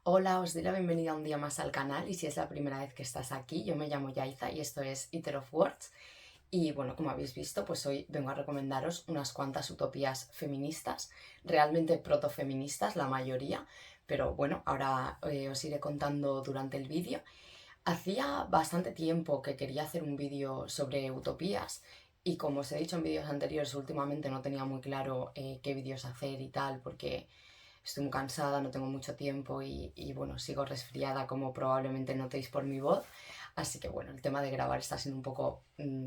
Hola, os doy la bienvenida un día más al canal y si es la primera vez que estás aquí, yo me llamo Yaiza y esto es Eater of Words. Y bueno, como habéis visto, pues hoy vengo a recomendaros unas cuantas utopías feministas, realmente protofeministas la mayoría, pero bueno, ahora os iré contando durante el vídeo. Hacía bastante tiempo que quería hacer un vídeo sobre utopías y como os he dicho en vídeos anteriores, últimamente no tenía muy claro qué vídeos hacer y tal, porque estoy muy cansada, no tengo mucho tiempo y bueno, sigo resfriada como probablemente notéis por mi voz. Así que bueno, el tema de grabar está siendo un poco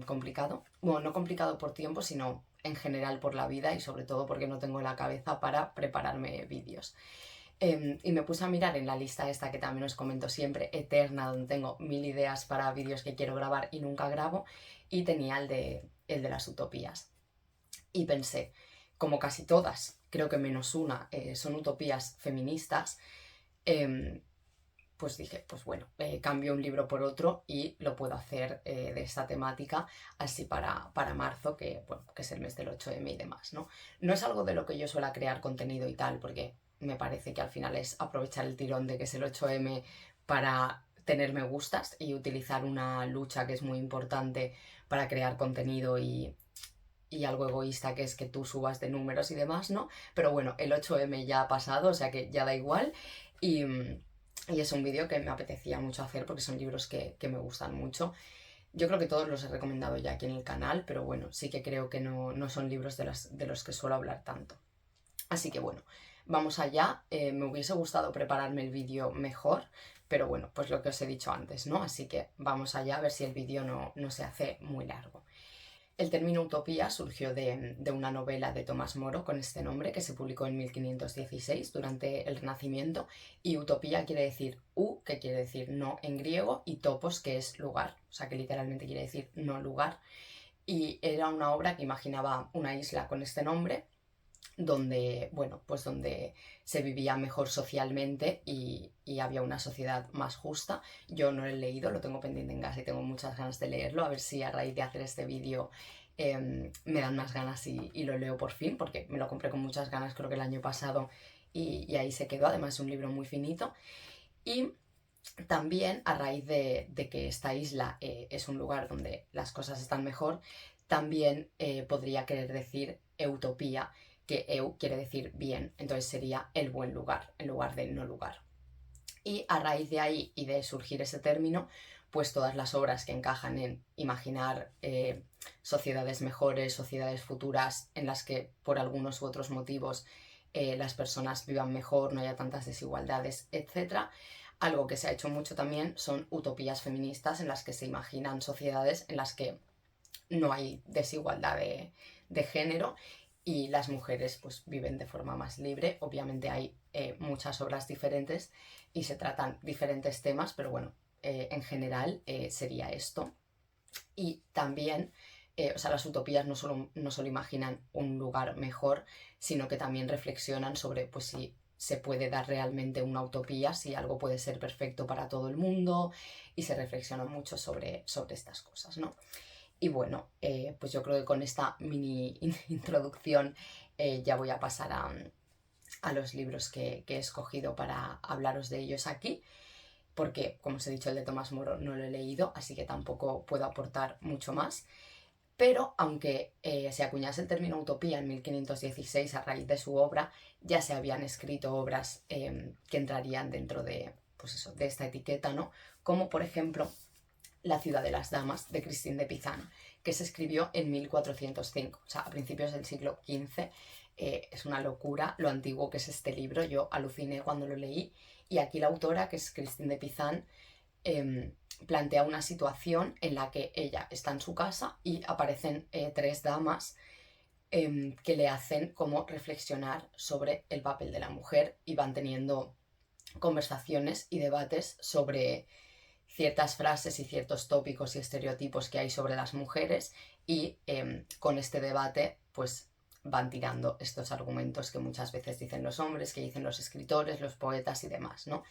complicado. Bueno, no complicado por tiempo, sino en general por la vida y sobre todo porque no tengo la cabeza para prepararme vídeos. Y me puse a mirar en la lista esta que también os comento siempre, eterna, donde tengo mil ideas para vídeos que quiero grabar y nunca grabo, y tenía el de las utopías. Y pensé, como casi todas, creo que menos una, son utopías feministas, eh, pues dije, pues bueno, cambio un libro por otro y lo puedo hacer de esta temática así para marzo, que, bueno, que es el mes del 8M y demás, ¿no? No es algo de lo que yo suela crear contenido y tal, porque me parece que al final es aprovechar el tirón de que es el 8M para tener me gustas y utilizar una lucha que es muy importante para crear contenido y algo egoísta que es que tú subas de números y demás, ¿no? Pero bueno, el 8M ya ha pasado, o sea que ya da igual y es un vídeo que me apetecía mucho hacer porque son libros que me gustan mucho. Yo creo que todos los he recomendado ya aquí en el canal, pero bueno, sí que creo que no son libros de los que suelo hablar tanto. Así que bueno, vamos allá. Me hubiese gustado prepararme el vídeo mejor, pero bueno, pues lo que os he dicho antes, ¿no? Así que vamos allá a ver si el vídeo no se hace muy largo. El término utopía surgió de una novela de Tomás Moro con este nombre que se publicó en 1516 durante el Renacimiento, y utopía quiere decir que quiere decir no en griego, y topos, que es lugar, o sea que literalmente quiere decir no lugar. Y era una obra que imaginaba una isla con este nombre donde, bueno, pues donde se vivía mejor socialmente y había una sociedad más justa. Yo no lo he leído, lo tengo pendiente en casa y tengo muchas ganas de leerlo, a ver si a raíz de hacer este vídeo me dan más ganas y lo leo por fin, porque me lo compré con muchas ganas creo que el año pasado y ahí se quedó. Además es un libro muy finito. Y también a raíz de que esta isla es un lugar donde las cosas están mejor, también podría querer decir utopía, que eu quiere decir bien, entonces sería el buen lugar en lugar de no lugar. Y a raíz de ahí y de surgir ese término, pues todas las obras que encajan en imaginar sociedades mejores, sociedades futuras en las que por algunos u otros motivos las personas vivan mejor, no haya tantas desigualdades, etc. Algo que se ha hecho mucho también son utopías feministas en las que se imaginan sociedades en las que no hay desigualdad de género y las mujeres pues viven de forma más libre. Obviamente hay muchas obras diferentes y se tratan diferentes temas, pero bueno, en general sería esto. Y también, o sea, las utopías no solo imaginan un lugar mejor, sino que también reflexionan sobre pues si se puede dar realmente una utopía, si algo puede ser perfecto para todo el mundo, y se reflexiona mucho sobre estas cosas, ¿no? Y bueno, pues yo creo que con esta mini introducción ya voy a pasar a los libros que he escogido para hablaros de ellos aquí, porque como os he dicho el de Tomás Moro no lo he leído, así que tampoco puedo aportar mucho más. Pero aunque se acuñase el término utopía en 1516 a raíz de su obra, ya se habían escrito obras que entrarían dentro de, pues eso, de esta etiqueta, ¿no? Como por ejemplo La ciudad de las damas, de Christine de Pizan, que se escribió en 1405, o sea, a principios del siglo XV. Es una locura lo antiguo que es este libro, yo aluciné cuando lo leí. Y aquí la autora, que es Christine de Pizan, eh, plantea una situación en la que ella está en su casa y aparecen tres damas que le hacen como reflexionar sobre el papel de la mujer, y van teniendo conversaciones y debates sobre ciertas frases y ciertos tópicos y estereotipos que hay sobre las mujeres, y con este debate pues van tirando estos argumentos que muchas veces dicen los hombres, que dicen los escritores, los poetas y demás, ¿no?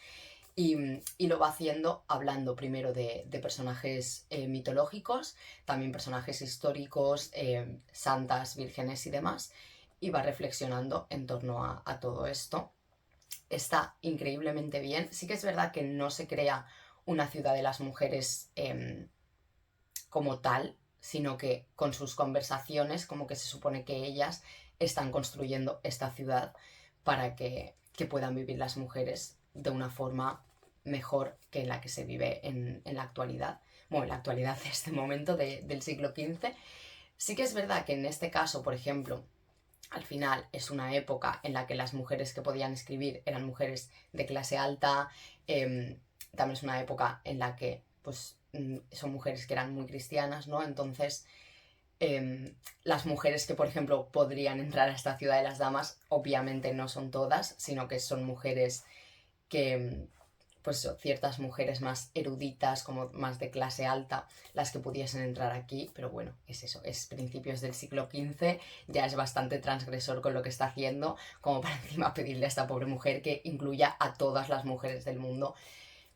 Y lo va haciendo hablando primero de personajes mitológicos, también personajes históricos, santas, vírgenes y demás, y va reflexionando en torno a todo esto. está increíblemente bien. Sí que es verdad que no se crea una ciudad de las mujeres como tal, sino que con sus conversaciones como que se supone que ellas están construyendo esta ciudad para que puedan vivir las mujeres de una forma mejor que la que se vive en la actualidad. Bueno, en la actualidad de este momento del siglo XV. Sí que es verdad que en este caso, por ejemplo, al final es una época en la que las mujeres que podían escribir eran mujeres de clase alta, también es una época en la que pues son mujeres que eran muy cristianas, ¿no? Entonces, las mujeres que, por ejemplo, podrían entrar a esta ciudad de las damas, obviamente no son todas, sino que son mujeres que, pues ciertas mujeres más eruditas, como más de clase alta, las que pudiesen entrar aquí, pero bueno, es eso, es principios del siglo XV, ya es bastante transgresor con lo que está haciendo, como para encima pedirle a esta pobre mujer que incluya a todas las mujeres del mundo,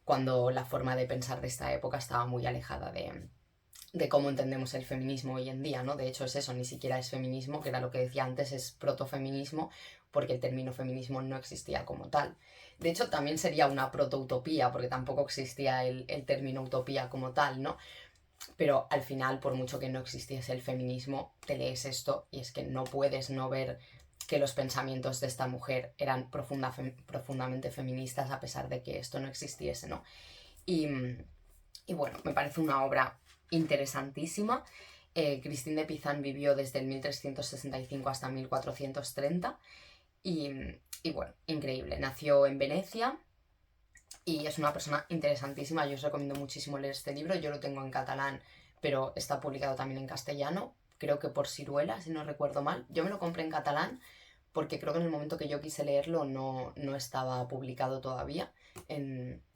cuando la forma de pensar de esta época estaba muy alejada de cómo entendemos el feminismo hoy en día, ¿no? De hecho es eso, ni siquiera es feminismo, que era lo que decía antes, es protofeminismo, porque el término feminismo no existía como tal. De hecho, también sería una protoutopía, porque tampoco existía el término utopía como tal, ¿no? Pero al final, por mucho que no existiese el feminismo, te lees esto y es que no puedes no ver que los pensamientos de esta mujer eran profundamente feministas a pesar de que esto no existiese, ¿no? Y, y bueno, me parece una obra interesantísima. Christine de Pizan vivió desde el 1365 hasta 1430 y bueno, increíble. Nació en Venecia y es una persona interesantísima. Yo os recomiendo muchísimo leer este libro. Yo lo tengo en catalán, pero está publicado también en castellano. Creo que por Siruela, si no recuerdo mal. Yo me lo compré en catalán porque creo que en el momento que yo quise leerlo no estaba publicado todavía.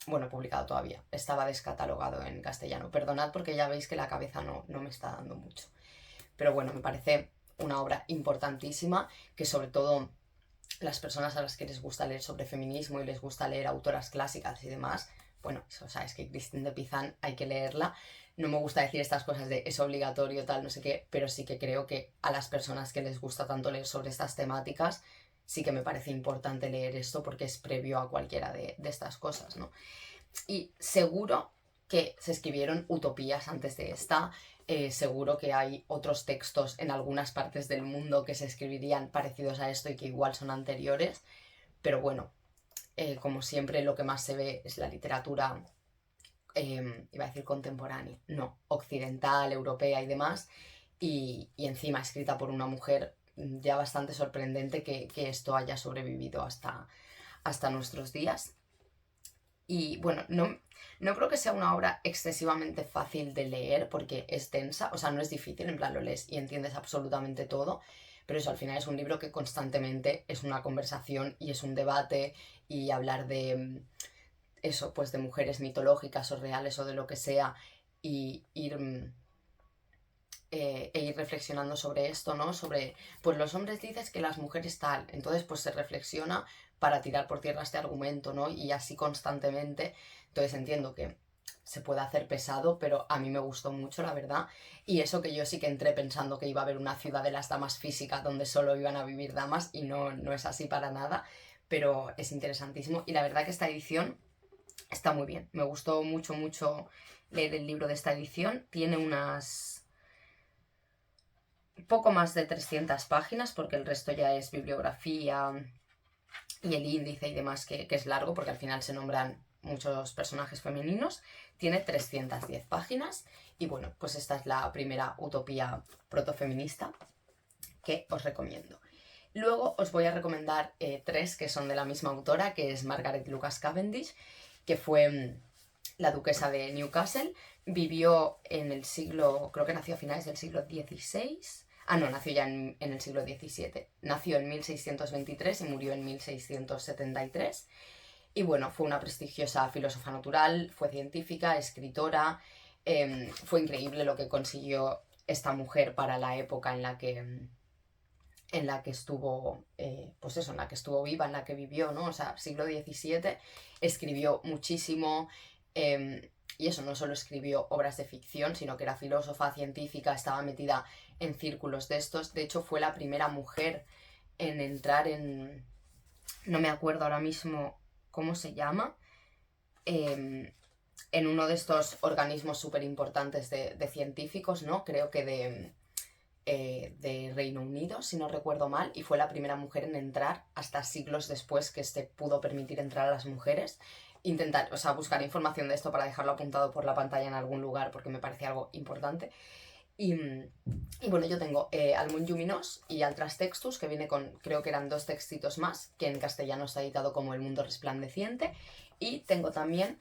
Bueno, publicado todavía. Estaba descatalogado en castellano. Perdonad porque ya veis que la cabeza no me está dando mucho. Pero bueno, me parece una obra importantísima que sobre todo las personas a las que les gusta leer sobre feminismo y les gusta leer autoras clásicas y demás, bueno, o sea, es que Christine de Pizan hay que leerla. No me gusta decir estas cosas de es obligatorio, tal, no sé qué, pero sí que creo que a las personas que les gusta tanto leer sobre estas temáticas, sí que me parece importante leer esto porque es previo a cualquiera de estas cosas, ¿no? Y seguro que se escribieron utopías antes de esta, seguro que hay otros textos en algunas partes del mundo que se escribirían parecidos a esto y que igual son anteriores, pero bueno, como siempre lo que más se ve es la literatura, iba a decir contemporánea, no, occidental, europea y demás, y encima escrita por una mujer, ya bastante sorprendente que esto haya sobrevivido hasta nuestros días. Y bueno, no creo que sea una obra excesivamente fácil de leer porque es densa, o sea, no es difícil, en plan lo lees y entiendes absolutamente todo, pero eso al final es un libro que constantemente es una conversación y es un debate y hablar de eso, pues de mujeres mitológicas o reales o de lo que sea y ir reflexionando sobre esto, ¿no? Sobre, pues los hombres dices que las mujeres tal, entonces pues se reflexiona para tirar por tierra este argumento, ¿no? Y así constantemente, entonces entiendo que se puede hacer pesado, pero a mí me gustó mucho, la verdad, y eso que yo sí que entré pensando que iba a haber una ciudad de las damas física donde solo iban a vivir damas y no es así para nada, pero es interesantísimo y la verdad que esta edición está muy bien, me gustó mucho, mucho leer el libro de esta edición, tiene unas poco más de 300 páginas, porque el resto ya es bibliografía y el índice y demás, que es largo, porque al final se nombran muchos personajes femeninos. Tiene 310 páginas y bueno, pues esta es la primera utopía protofeminista que os recomiendo. Luego os voy a recomendar tres que son de la misma autora, que es Margaret Lucas Cavendish, que fue la duquesa de Newcastle. Vivió en el siglo, creo que nació a finales del siglo XVI. Ah, no, nació ya en el siglo XVII. Nació en 1623 y murió en 1673. Y bueno, fue una prestigiosa filósofa natural, fue científica, escritora. Fue increíble lo que consiguió esta mujer para la época en la que estuvo, pues eso, en la que estuvo viva, en la que vivió, ¿no? O sea, siglo XVII, escribió muchísimo, y eso, no solo escribió obras de ficción, sino que era filósofa, científica, estaba metida en círculos de estos. De hecho, fue la primera mujer en entrar en no me acuerdo ahora mismo cómo se llama, en uno de estos organismos súper importantes de científicos, ¿no? Creo que de Reino Unido, si no recuerdo mal, y fue la primera mujer en entrar hasta siglos después que se pudo permitir entrar a las mujeres. Intentar, o sea, buscar información de esto para dejarlo apuntado por la pantalla en algún lugar porque me parece algo importante. Y bueno, yo tengo Almun Lluminós y Altras Textus, que viene con, creo que eran 2 textitos más, que en castellano está editado como El Mundo Resplandeciente. Y tengo también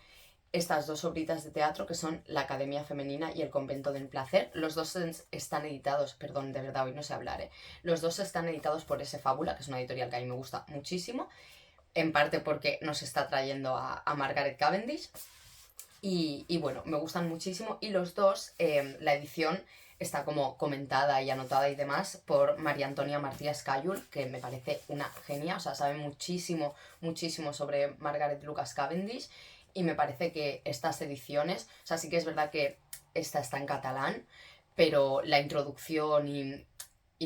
estas 2 obritas de teatro que son La Academia Femenina y El Convento del Placer. Los 2 están editados, perdón, de verdad, hoy no sé hablar, Los 2 están editados por S. Fábula, que es una editorial que a mí me gusta muchísimo, en parte porque nos está trayendo a Margaret Cavendish. Y bueno, me gustan muchísimo. Y los 2, la edición está como comentada y anotada y demás por María Antonia Martí Escayul, que me parece una genia, o sea, sabe muchísimo, muchísimo sobre Margaret Lucas Cavendish. Y me parece que estas ediciones, o sea, sí que es verdad que esta está en catalán, pero la introducción y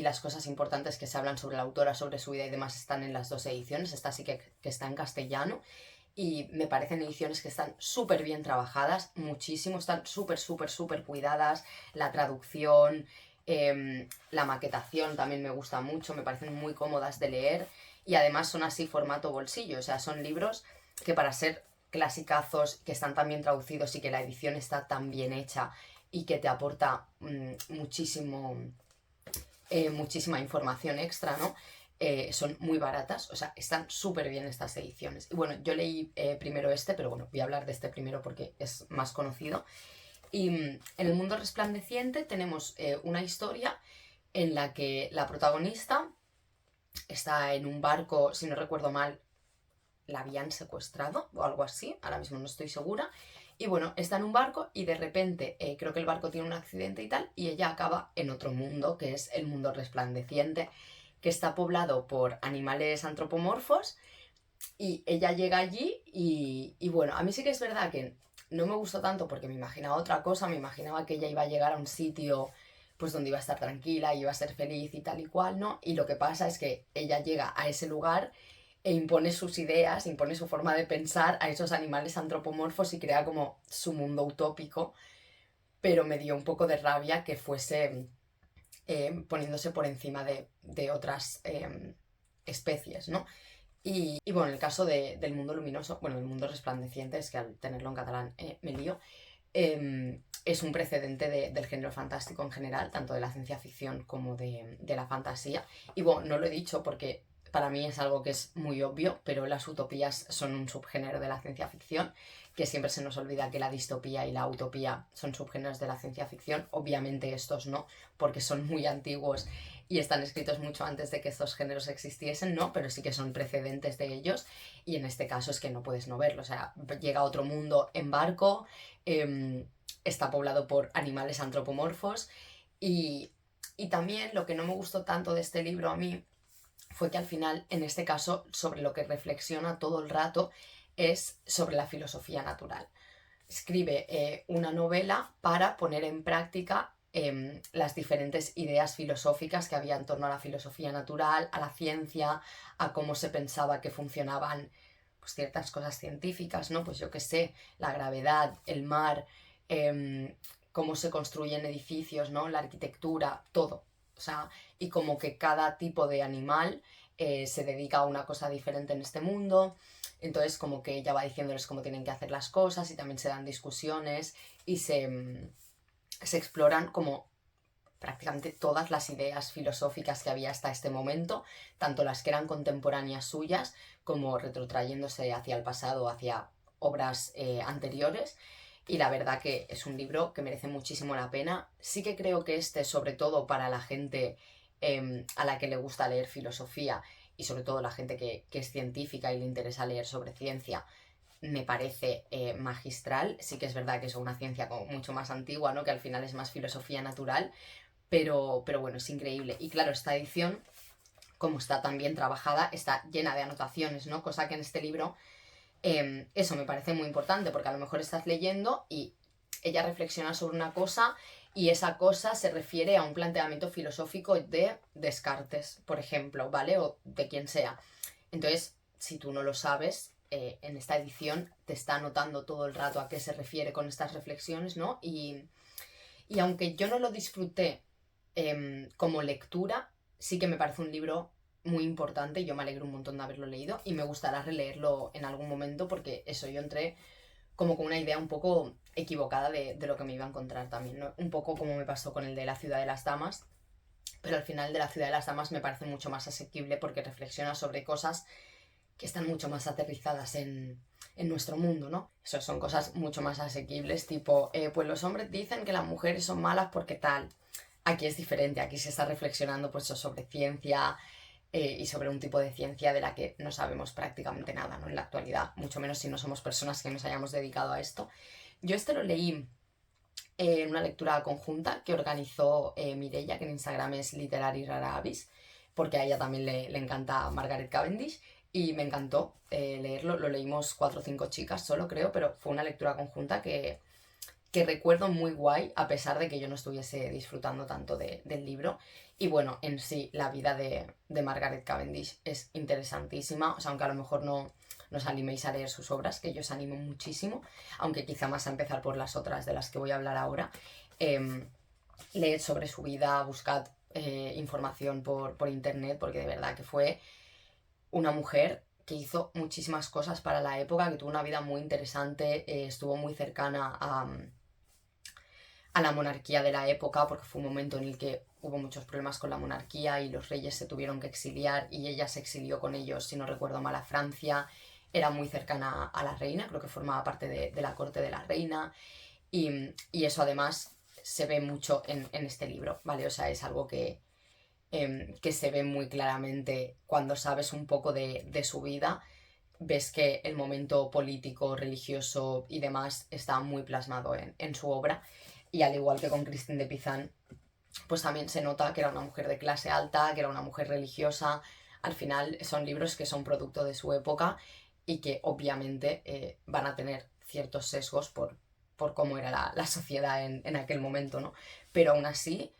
las cosas importantes que se hablan sobre la autora, sobre su vida y demás están en las 2 ediciones. Esta sí que está en castellano. Y me parecen ediciones que están súper bien trabajadas, muchísimo, están súper cuidadas, la traducción, la maquetación también me gusta mucho, me parecen muy cómodas de leer y además son así formato bolsillo, o sea, son libros que para ser clasicazos, que están tan bien traducidos y que la edición está tan bien hecha y que te aporta muchísima información extra, ¿no? Son muy baratas, o sea, están súper bien estas ediciones. Y bueno, yo leí primero este, pero bueno, voy a hablar de este primero porque es más conocido. Y en El Mundo Resplandeciente tenemos una historia en la que la protagonista está en un barco, si no recuerdo mal, la habían secuestrado o algo así, ahora mismo no estoy segura. Y bueno, está en un barco y de repente creo que el barco tiene un accidente y tal, y ella acaba en otro mundo, que es el mundo resplandeciente, que está poblado por animales antropomorfos, y ella llega allí y bueno, a mí sí que es verdad que no me gustó tanto porque me imaginaba otra cosa, me imaginaba que ella iba a llegar a un sitio pues donde iba a estar tranquila, iba a ser feliz y tal y cual, ¿no? Y lo que pasa es que ella llega a ese lugar e impone sus ideas, impone su forma de pensar a esos animales antropomorfos y crea como su mundo utópico, pero me dio un poco de rabia que fuese poniéndose por encima de otras especies, ¿no? Y bueno, en el caso del mundo luminoso, bueno, el mundo resplandeciente, es que al tenerlo en catalán me lío, es un precedente del género fantástico en general, tanto de la ciencia ficción como de la fantasía. Y bueno, no lo he dicho porque para mí es algo que es muy obvio, pero las utopías son un subgénero de la ciencia ficción, que siempre se nos olvida que la distopía y la utopía son subgéneros de la ciencia ficción. Obviamente estos no, porque son muy antiguos y están escritos mucho antes de que estos géneros existiesen, ¿no? Pero sí que son precedentes de ellos, y en este caso es que no puedes no verlo. O sea, llega a otro mundo en barco, está poblado por animales antropomorfos y también lo que no me gustó tanto de este libro a mí fue que al final, en este caso, sobre lo que reflexiona todo el rato es sobre la filosofía natural. Escribe una novela para poner en práctica las diferentes ideas filosóficas que había en torno a la filosofía natural, a la ciencia, a cómo se pensaba que funcionaban pues, ciertas cosas científicas, ¿no? Pues yo qué sé, la gravedad, el mar, cómo se construyen edificios, ¿no? La arquitectura, todo. O sea, y como que cada tipo de animal se dedica a una cosa diferente en este mundo. Entonces como que ella va diciéndoles cómo tienen que hacer las cosas y también se dan discusiones y se exploran como prácticamente todas las ideas filosóficas que había hasta este momento, tanto las que eran contemporáneas suyas como retrotrayéndose hacia el pasado, hacia obras anteriores. Y la verdad que es un libro que merece muchísimo la pena. Sí que creo que este, sobre todo para la gente a la que le gusta leer filosofía y sobre todo la gente que es científica y le interesa leer sobre ciencia, me parece magistral. Sí que es verdad que es una ciencia como mucho más antigua, ¿no? Que al final es más filosofía natural, pero bueno, es increíble. Y claro, esta edición, como está tan bien trabajada, está llena de anotaciones, ¿no? Cosa que en este libro, eso me parece muy importante, porque a lo mejor estás leyendo y ella reflexiona sobre una cosa y esa cosa se refiere a un planteamiento filosófico de Descartes, por ejemplo, ¿vale? O de quien sea. Entonces, si tú no lo sabes, en esta edición te está anotando todo el rato a qué se refiere con estas reflexiones, ¿no? Y aunque yo no lo disfruté como lectura, sí que me parece un libro muy importante. Yo me alegro un montón de haberlo leído y me gustará releerlo en algún momento porque eso, yo entré como con una idea un poco equivocada de lo que me iba a encontrar también, ¿no? Un poco como me pasó con el de La ciudad de las damas, pero al final de La ciudad de las damas me parece mucho más asequible porque reflexiona sobre cosas que están mucho más aterrizadas en nuestro mundo, ¿no? Eso son cosas mucho más asequibles, tipo, pues los hombres dicen que las mujeres son malas porque tal. Aquí es diferente, aquí se está reflexionando pues sobre ciencia y sobre un tipo de ciencia de la que no sabemos prácticamente nada, ¿no? En la actualidad, mucho menos si no somos personas que nos hayamos dedicado a esto. Yo este lo leí en una lectura conjunta que organizó Mireia, que en Instagram es Literary Rara Avis, porque a ella también le encanta Margaret Cavendish, y me encantó leerlo. Lo leímos 4 o 5 chicas solo, creo, pero fue una lectura conjunta que recuerdo muy guay, a pesar de que yo no estuviese disfrutando tanto del libro. Y bueno, en sí, la vida de Margaret Cavendish es interesantísima, o sea, aunque a lo mejor no os animéis a leer sus obras, que yo os animo muchísimo, aunque quizá más a empezar por las otras de las que voy a hablar ahora. Leed sobre su vida, buscad información por internet, porque de verdad que fue una mujer que hizo muchísimas cosas para la época, que tuvo una vida muy interesante, estuvo muy cercana a la monarquía de la época, porque fue un momento en el que hubo muchos problemas con la monarquía y los reyes se tuvieron que exiliar y ella se exilió con ellos, si no recuerdo mal, a Francia. Era muy cercana a la reina, creo que formaba parte de la corte de la reina, y eso además se ve mucho en este libro, ¿vale? O sea, es algo que se ve muy claramente cuando sabes un poco de su vida. Ves que el momento político, religioso y demás está muy plasmado en su obra. Y al igual que con Christine de Pizan, pues también se nota que era una mujer de clase alta, que era una mujer religiosa. Al final son libros que son producto de su época y que obviamente van a tener ciertos sesgos por cómo era la sociedad en aquel momento, ¿no? Pero aún así,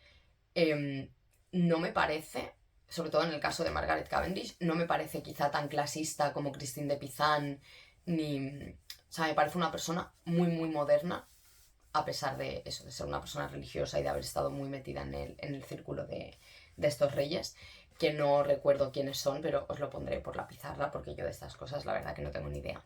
eh, no me parece, sobre todo en el caso de Margaret Cavendish, no me parece quizá tan clasista como Christine de Pizan, ni... O sea, me parece una persona muy, muy moderna, a pesar de eso, de ser una persona religiosa y de haber estado muy metida en el círculo de estos reyes, que no recuerdo quiénes son, pero os lo pondré por la pizarra, porque yo de estas cosas la verdad que no tengo ni idea.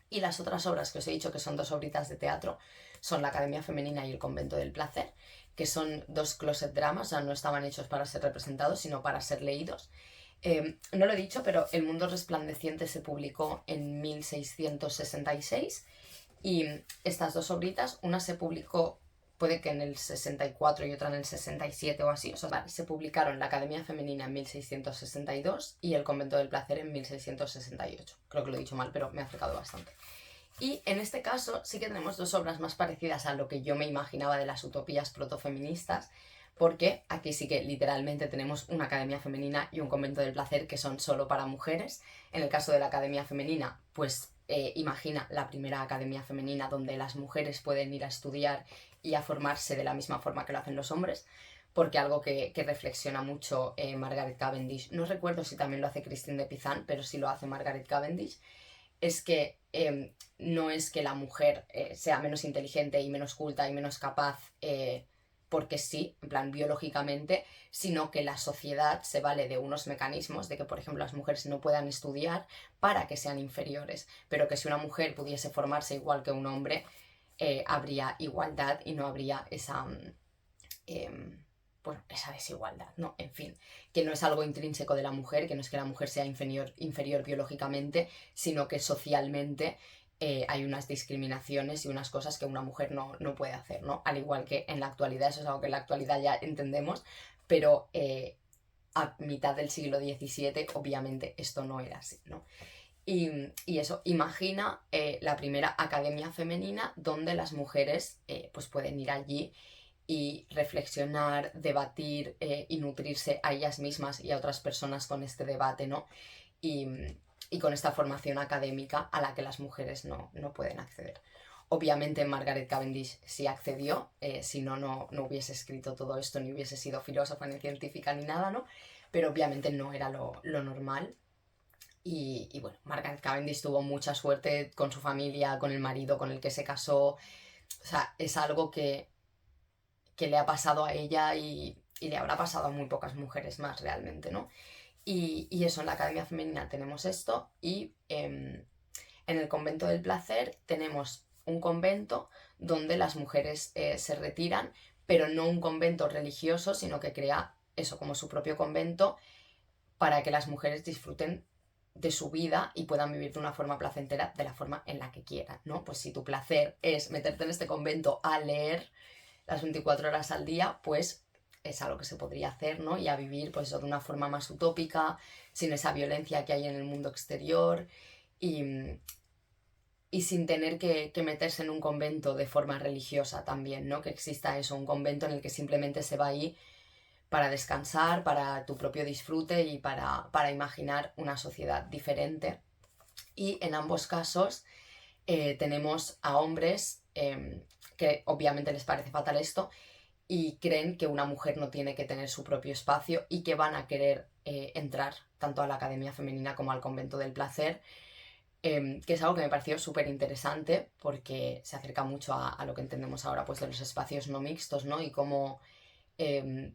Y las otras obras que os he dicho, que son 2 obritas de teatro, son La Academia Femenina y El Convento del Placer, que son 2 closet dramas, o sea, no estaban hechos para ser representados, sino para ser leídos. No lo he dicho, pero El Mundo Resplandeciente se publicó en 1666 y estas 2 obritas, una se publicó, puede que en el 64 y otra en el 67 o así, o sea, se publicaron La Academia Femenina en 1662 y El Convento del Placer en 1668. Creo que lo he dicho mal, pero me ha acercado bastante. Y en este caso sí que tenemos 2 obras más parecidas a lo que yo me imaginaba de las utopías protofeministas, porque aquí sí que literalmente tenemos una academia femenina y un convento del placer que son solo para mujeres. En el caso de la academia femenina, pues imagina la primera academia femenina donde las mujeres pueden ir a estudiar y a formarse de la misma forma que lo hacen los hombres, porque algo que reflexiona mucho Margaret Cavendish, no recuerdo si también lo hace Christine de Pizan, pero sí lo hace Margaret Cavendish, es que no es que la mujer sea menos inteligente y menos culta y menos capaz porque sí, en plan biológicamente, sino que la sociedad se vale de unos mecanismos de que, por ejemplo, las mujeres no puedan estudiar para que sean inferiores, pero que si una mujer pudiese formarse igual que un hombre, habría igualdad y no habría bueno, esa desigualdad, ¿no? En fin, que no es algo intrínseco de la mujer, que no es que la mujer sea inferior biológicamente, sino que socialmente hay unas discriminaciones y unas cosas que una mujer no puede hacer, ¿no? Al igual que en la actualidad, eso es algo que en la actualidad ya entendemos, pero a mitad del siglo XVII obviamente esto no era así, ¿no? Y eso, imagina la primera academia femenina donde las mujeres pues pueden ir allí y reflexionar, debatir y nutrirse a ellas mismas y a otras personas con este debate, ¿no? Y, y con esta formación académica a la que las mujeres no pueden acceder. Obviamente Margaret Cavendish sí accedió, si no hubiese escrito todo esto, ni hubiese sido filósofa, ni científica, ni nada, ¿no? Pero obviamente no era lo normal. Y bueno, Margaret Cavendish tuvo mucha suerte con su familia, con el marido con el que se casó. O sea, es algo que le ha pasado a ella y le habrá pasado a muy pocas mujeres más realmente, ¿no? Y eso, en la Academia Femenina tenemos esto y en el Convento del Placer tenemos un convento donde las mujeres se retiran, pero no un convento religioso, sino que crea eso como su propio convento para que las mujeres disfruten de su vida y puedan vivir de una forma placentera de la forma en la que quieran, ¿no? Pues si tu placer es meterte en este convento a leer las 24 horas al día, pues es algo que se podría hacer, ¿no? Y a vivir pues de una forma más utópica, sin esa violencia que hay en el mundo exterior y, y sin tener que meterse en un convento de forma religiosa también, ¿no? Que exista eso, un convento en el que simplemente se va ahí para descansar, para tu propio disfrute y para imaginar una sociedad diferente. Y en ambos casos tenemos a hombres que obviamente les parece fatal esto y creen que una mujer no tiene que tener su propio espacio y que van a querer entrar tanto a la Academia Femenina como al Convento del Placer, que es algo que me pareció súper interesante porque se acerca mucho a lo que entendemos ahora pues de los espacios no mixtos, ¿no? Y cómo eh,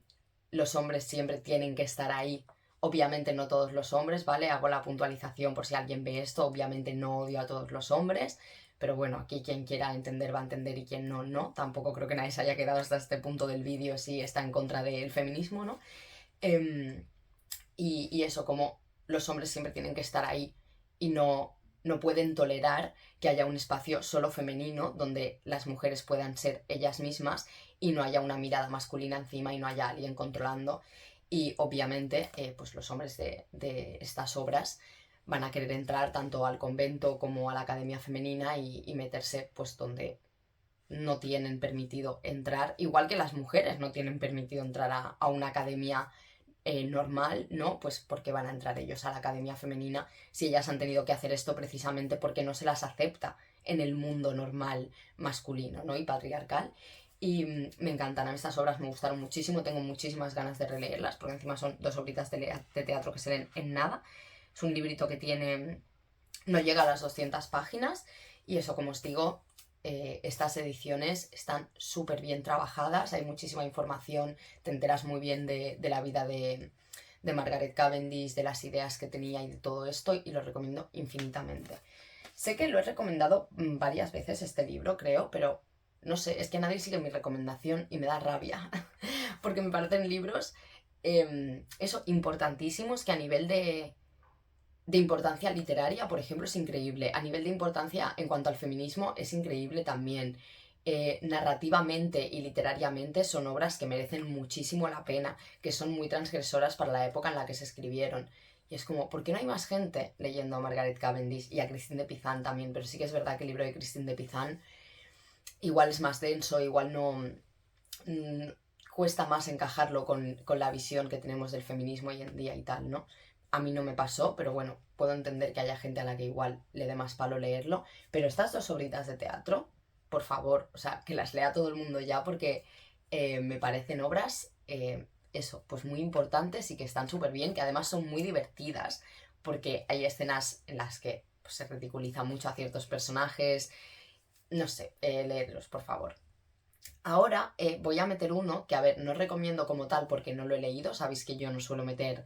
los hombres siempre tienen que estar ahí. Obviamente no todos los hombres, ¿vale? Hago la puntualización por si alguien ve esto. Obviamente no odio a todos los hombres, pero bueno, aquí quien quiera entender va a entender y quien no, no. Tampoco creo que nadie se haya quedado hasta este punto del vídeo si está en contra del feminismo, ¿no? Em, y eso, como los hombres siempre tienen que estar ahí y no pueden tolerar que haya un espacio solo femenino donde las mujeres puedan ser ellas mismas y no haya una mirada masculina encima y no haya alguien controlando. Y obviamente, pues los hombres de estas obras van a querer entrar tanto al convento como a la academia femenina y meterse pues donde no tienen permitido entrar, igual que las mujeres no tienen permitido entrar a una academia normal, ¿no? Pues porque van a entrar ellos a la academia femenina si ellas han tenido que hacer esto precisamente porque no se las acepta en el mundo normal masculino, ¿no? Y patriarcal. Y me encantan, a mí estas obras me gustaron muchísimo, tengo muchísimas ganas de releerlas, porque encima son dos obritas de teatro que se leen en nada. Es un librito que tiene, no llega a las 200 páginas y eso, como os digo, estas ediciones están súper bien trabajadas, hay muchísima información, te enteras muy bien de la vida de Margaret Cavendish, de las ideas que tenía y de todo esto, y lo recomiendo infinitamente. Sé que lo he recomendado varias veces este libro, creo, pero no sé, es que nadie sigue mi recomendación y me da rabia, porque me parecen libros, eso, importantísimos, que a nivel de importancia literaria, por ejemplo, es increíble. A nivel de importancia en cuanto al feminismo, es increíble también. Narrativamente y literariamente son obras que merecen muchísimo la pena, que son muy transgresoras para la época en la que se escribieron. Y es como, ¿por qué no hay más gente leyendo a Margaret Cavendish y a Christine de Pizan también? Pero sí que es verdad que el libro de Christine de Pizan igual es más denso, igual no mm, cuesta más encajarlo con la visión que tenemos del feminismo hoy en día y tal, ¿no? A mí no me pasó, pero bueno, puedo entender que haya gente a la que igual le dé más palo leerlo. Pero estas dos obritas de teatro, por favor, o sea, que las lea todo el mundo ya porque me parecen obras, eso, pues muy importantes y que están súper bien, que además son muy divertidas, porque hay escenas en las que pues, se ridiculiza mucho a ciertos personajes. No sé, leerlos, por favor. Ahora voy a meter uno que, a ver, no recomiendo como tal porque no lo he leído. Sabéis que yo no suelo meter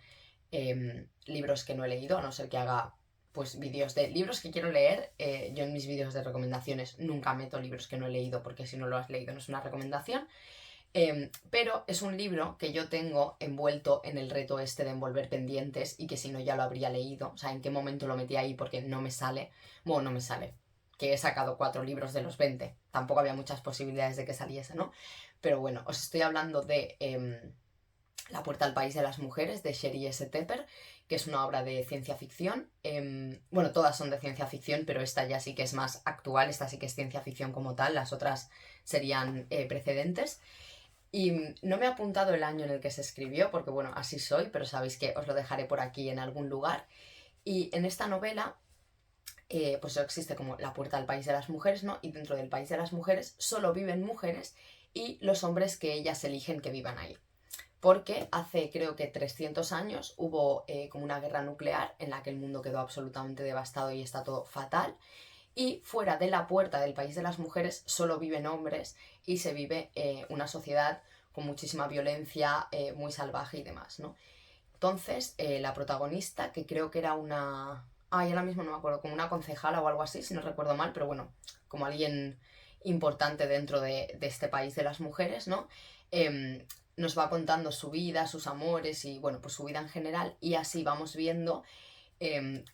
libros que no he leído, a no ser que haga pues vídeos de libros que quiero leer. Yo en mis vídeos de recomendaciones nunca meto libros que no he leído porque si no lo has leído no es una recomendación. Pero es un libro que yo tengo envuelto en el reto este de envolver pendientes y que si no ya lo habría leído. O sea, en qué momento lo metí ahí porque no me sale. Bueno, no me sale. Que he sacado 4 libros de los 20. Tampoco había muchas posibilidades de que saliese, ¿no? Pero bueno, os estoy hablando de La puerta al país de las mujeres, de Sheri S. Tepper, que es una obra de ciencia ficción. Bueno, todas son de ciencia ficción, pero esta ya sí que es más actual, esta sí que es ciencia ficción como tal, las otras serían precedentes. Y no me he apuntado el año en el que se escribió, porque bueno, así soy, pero sabéis que os lo dejaré por aquí en algún lugar. Y en esta novela, pues existe como la puerta al país de las mujeres, ¿no? Y dentro del país de las mujeres solo viven mujeres y los hombres que ellas eligen que vivan ahí. porque hace creo que 300 años hubo como una guerra nuclear en la que el mundo quedó absolutamente devastado y está todo fatal. Y fuera de la puerta del país de las mujeres solo viven hombres y se vive una sociedad con muchísima violencia, muy salvaje y demás, ¿no? Entonces, la protagonista, que creo que era una... Ay, ahora mismo no me acuerdo, como una concejala o algo así, si no recuerdo mal, pero bueno, como alguien importante dentro de este país de las mujeres, ¿no? Nos va contando su vida, sus amores y, bueno, pues su vida en general, y así vamos viendo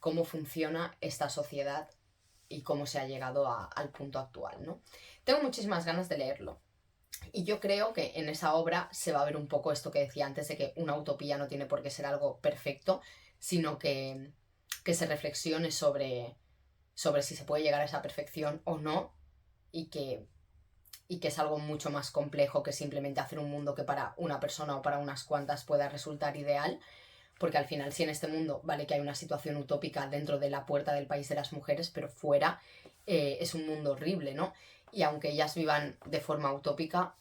cómo funciona esta sociedad y cómo se ha llegado al punto actual, ¿no? Tengo muchísimas ganas de leerlo. Y yo creo que en esa obra se va a ver un poco esto que decía antes de que una utopía no tiene por qué ser algo perfecto, sino que se reflexione sobre si se puede llegar a esa perfección o no y que es algo mucho más complejo que simplemente hacer un mundo que para una persona o para unas cuantas pueda resultar ideal, porque al final sí en este mundo vale que hay una situación utópica dentro de la puerta del país de las mujeres, pero fuera es un mundo horrible, ¿no? Y aunque ellas vivan de forma utópica,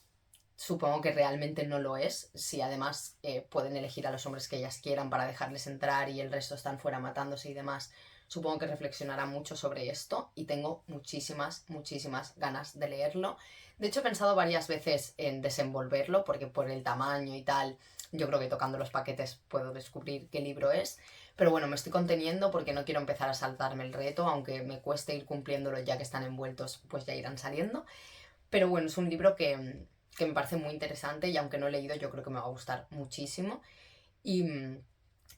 supongo que realmente no lo es, si además pueden elegir a los hombres que ellas quieran para dejarles entrar y el resto están fuera matándose y demás. Supongo que reflexionará mucho sobre esto y tengo muchísimas, muchísimas ganas de leerlo. De hecho, he pensado varias veces en desenvolverlo porque por el tamaño y tal, yo creo que tocando los paquetes puedo descubrir qué libro es. Pero bueno, me estoy conteniendo porque no quiero empezar a saltarme el reto, aunque me cueste ir cumpliéndolo ya que están envueltos, pues ya irán saliendo. Pero bueno, es un libro que me parece muy interesante y aunque no he leído, yo creo que me va a gustar muchísimo. Y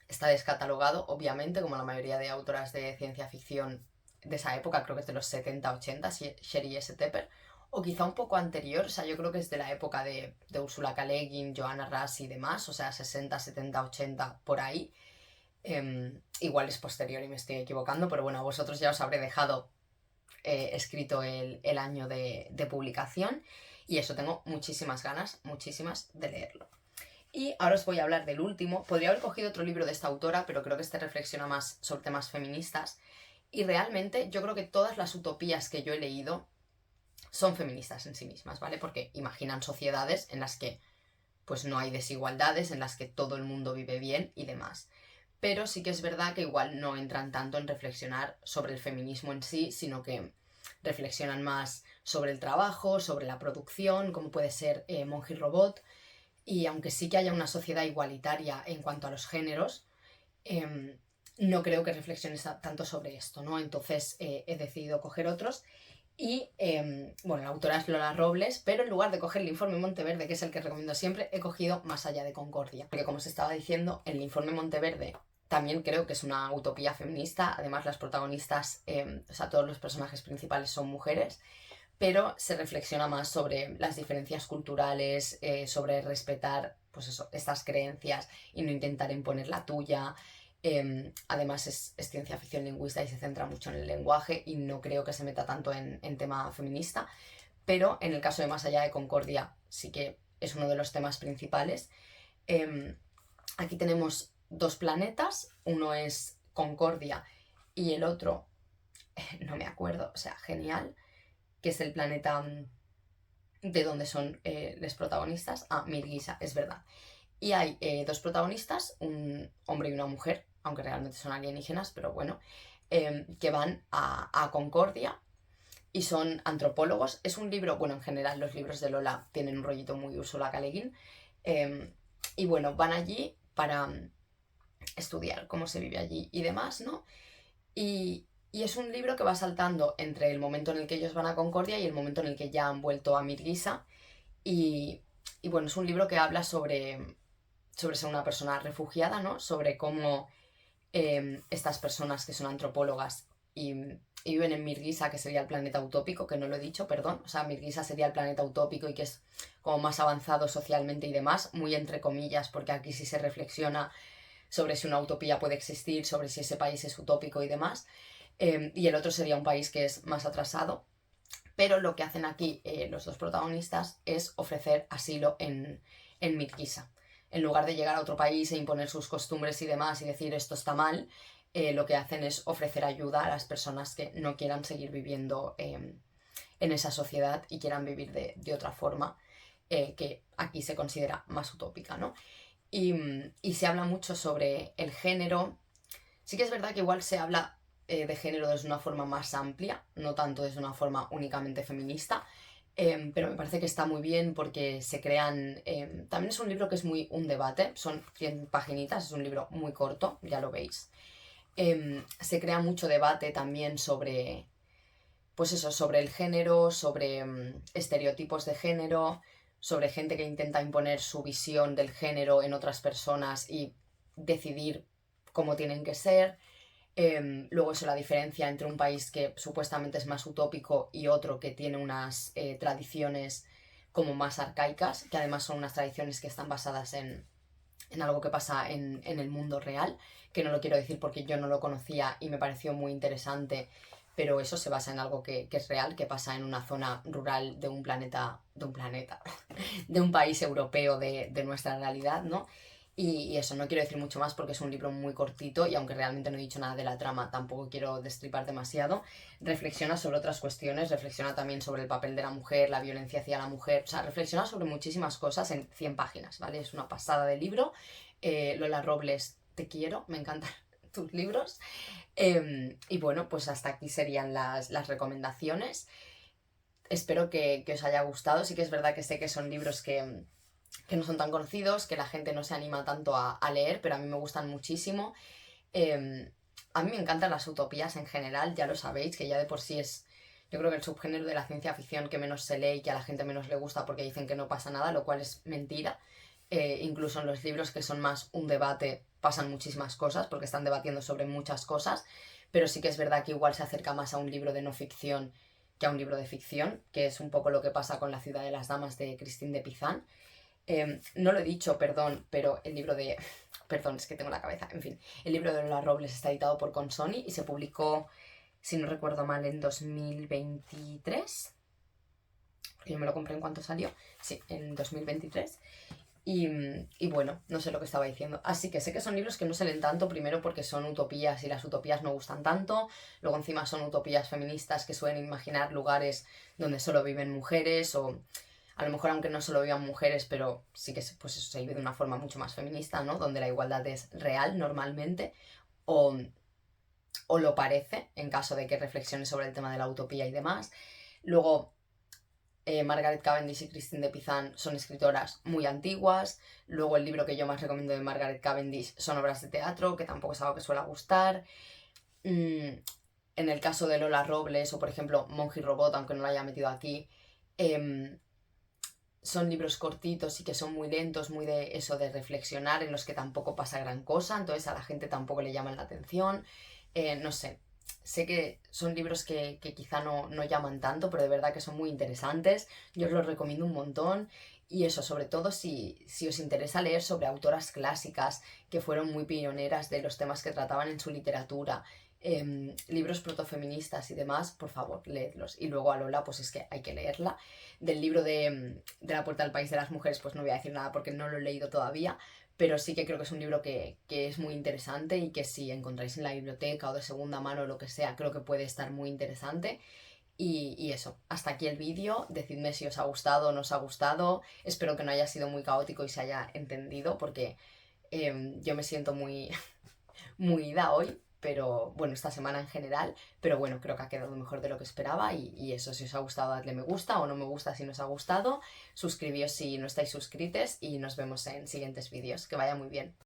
está descatalogado, obviamente, como la mayoría de autoras de ciencia ficción de esa época, creo que es de los 70-80, Sheri S. Tepper, o quizá un poco anterior, o sea, yo creo que es de la época de Ursula K. Le Guin, Joanna Russ y demás, o sea, 60, 70, 80, por ahí. Igual es posterior y me estoy equivocando, pero bueno, a vosotros ya os habré dejado escrito el año de publicación y eso, tengo muchísimas ganas, muchísimas de leerlo. Y ahora os voy a hablar del último. Podría haber cogido otro libro de esta autora, pero creo que este reflexiona más sobre temas feministas. Y realmente yo creo que todas las utopías que yo he leído son feministas en sí mismas, ¿vale? Porque imaginan sociedades en las que pues no hay desigualdades, en las que todo el mundo vive bien y demás. Pero sí que es verdad que igual no entran tanto en reflexionar sobre el feminismo en sí, sino que reflexionan más sobre el trabajo, sobre la producción, como puede ser Monje y Robot. Y aunque sí que haya una sociedad igualitaria en cuanto a los géneros, no creo que reflexiones tanto sobre esto, ¿no? Entonces he decidido coger otros. Y bueno, la autora es Lola Robles, pero en lugar de coger el informe Monteverde, que es el que recomiendo siempre, he cogido Más allá de Concordia. Porque como os estaba diciendo, el informe Monteverde también creo que es una utopía feminista. Además, las protagonistas, o sea, todos los personajes principales son mujeres, pero se reflexiona más sobre las diferencias culturales, sobre respetar, pues eso, estas creencias y no intentar imponer la tuya. Además es ciencia ficción lingüista y se centra mucho en el lenguaje y no creo que se meta tanto en tema feminista, pero en el caso de Más allá de Concordia sí que es uno de los temas principales. Aquí tenemos dos planetas, uno es Concordia y el otro, no me acuerdo, o sea, genial, que es el planeta de donde son los protagonistas. Mirguisa, es verdad. Y hay dos protagonistas, un hombre y una mujer, aunque realmente son alienígenas, pero bueno, que van a Concordia y son antropólogos. Es un libro, bueno, en general los libros de Lola tienen un rollito muy Ursula K. Le Guin. Y bueno, van allí para estudiar cómo se vive allí y demás, ¿no? Y es un libro que va saltando entre el momento en el que ellos van a Concordia y el momento en el que ya han vuelto a Mirguisa. Y bueno, es un libro que habla sobre ser una persona refugiada, ¿no? Sobre cómo estas personas que son antropólogas y viven en Mirguisa, que sería el planeta utópico, que no lo he dicho, perdón. O sea, Mirguisa sería el planeta utópico y que es como más avanzado socialmente y demás, muy entre comillas, porque aquí sí se reflexiona sobre si una utopía puede existir, sobre si ese país es utópico y demás. Y el otro sería un país que es más atrasado. Pero lo que hacen aquí los dos protagonistas es ofrecer asilo en Mirguisa. En lugar de llegar a otro país e imponer sus costumbres y demás y decir esto está mal, lo que hacen es ofrecer ayuda a las personas que no quieran seguir viviendo en esa sociedad y quieran vivir de otra forma. que aquí se considera más utópica, ¿no? Y se habla mucho sobre el género. Sí que es verdad que igual se habla de género desde una forma más amplia, no tanto desde una forma únicamente feminista, pero me parece que está muy bien porque se crean... también es un libro que es muy un debate, son 100 paginitas, es un libro muy corto, ya lo veis. Se crea mucho debate también sobre, pues eso, sobre el género, sobre estereotipos de género, sobre gente que intenta imponer su visión del género en otras personas y decidir cómo tienen que ser. Luego eso, la diferencia entre un país que supuestamente es más utópico y otro que tiene unas tradiciones como más arcaicas, que además son unas tradiciones que están basadas en algo que pasa en el mundo real, que no lo quiero decir porque yo no lo conocía y me pareció muy interesante, pero eso se basa en algo que es real, que pasa en una zona rural de un planeta, de un país europeo de nuestra realidad, ¿no? Y eso, no quiero decir mucho más porque es un libro muy cortito y aunque realmente no he dicho nada de la trama, tampoco quiero destripar demasiado. Reflexiona sobre otras cuestiones, reflexiona también sobre el papel de la mujer, la violencia hacia la mujer, o sea, reflexiona sobre muchísimas cosas en 100 páginas, ¿vale? Es una pasada de libro. Lola Robles, te quiero, me encantan tus libros. Y bueno, pues hasta aquí serían las recomendaciones. Espero que os haya gustado. Sí que es verdad que sé que son libros que no son tan conocidos, que la gente no se anima tanto a leer, pero a mí me gustan muchísimo. Eh, a mí me encantan las utopías en general, ya lo sabéis, que ya de por sí es, yo creo que el subgénero de la ciencia ficción que menos se lee y que a la gente menos le gusta porque dicen que no pasa nada, lo cual es mentira. Incluso en los libros que son más un debate pasan muchísimas cosas porque están debatiendo sobre muchas cosas, pero sí que es verdad que igual se acerca más a un libro de no ficción que a un libro de ficción, que es un poco lo que pasa con La ciudad de las damas de Christine de Pizan. No lo he dicho, perdón, pero el libro de... Perdón, es que tengo la cabeza. En fin, el libro de Lola Robles está editado por Consoni y se publicó, si no recuerdo mal, en 2023. Porque yo me lo compré en cuanto salió. Sí, en 2023. Y bueno, no sé lo que estaba diciendo. Así que sé que son libros que no se leen tanto, primero porque son utopías y las utopías no gustan tanto. Luego encima son utopías feministas que suelen imaginar lugares donde solo viven mujeres o a lo mejor aunque no solo vivan mujeres, pero sí que pues eso se vive de una forma mucho más feminista, ¿no? Donde la igualdad es real normalmente, o, o lo parece, en caso de que reflexione sobre el tema de la utopía y demás. Luego, Margaret Cavendish y Christine de Pizan son escritoras muy antiguas. Luego, el libro que yo más recomiendo de Margaret Cavendish son obras de teatro, que tampoco es algo que suele gustar. En el caso de Lola Robles o, por ejemplo, Monje y Robot, aunque no lo haya metido aquí, son libros cortitos y que son muy lentos, muy de eso, de reflexionar, en los que tampoco pasa gran cosa, entonces a la gente tampoco le llaman la atención. No sé, sé que son libros que quizá no llaman tanto, pero de verdad que son muy interesantes. Yo os los recomiendo un montón. Y eso, sobre todo si os interesa leer sobre autoras clásicas que fueron muy pioneras de los temas que trataban en su literatura, libros protofeministas y demás, por favor, leedlos. Y luego a Lola, pues es que hay que leerla. Del libro de La puerta al país de las mujeres, pues no voy a decir nada porque no lo he leído todavía, pero sí que creo que es un libro que es muy interesante y que si encontráis en la biblioteca o de segunda mano o lo que sea, creo que puede estar muy interesante. Y eso, hasta aquí el vídeo, decidme si os ha gustado o no os ha gustado, espero que no haya sido muy caótico y se haya entendido porque yo me siento muy, muy ida hoy, pero bueno, esta semana en general, pero bueno, creo que ha quedado mejor de lo que esperaba y eso, si os ha gustado, dadle me gusta o no me gusta si no os ha gustado, suscribíos si no estáis suscritos y nos vemos en siguientes vídeos, que vaya muy bien.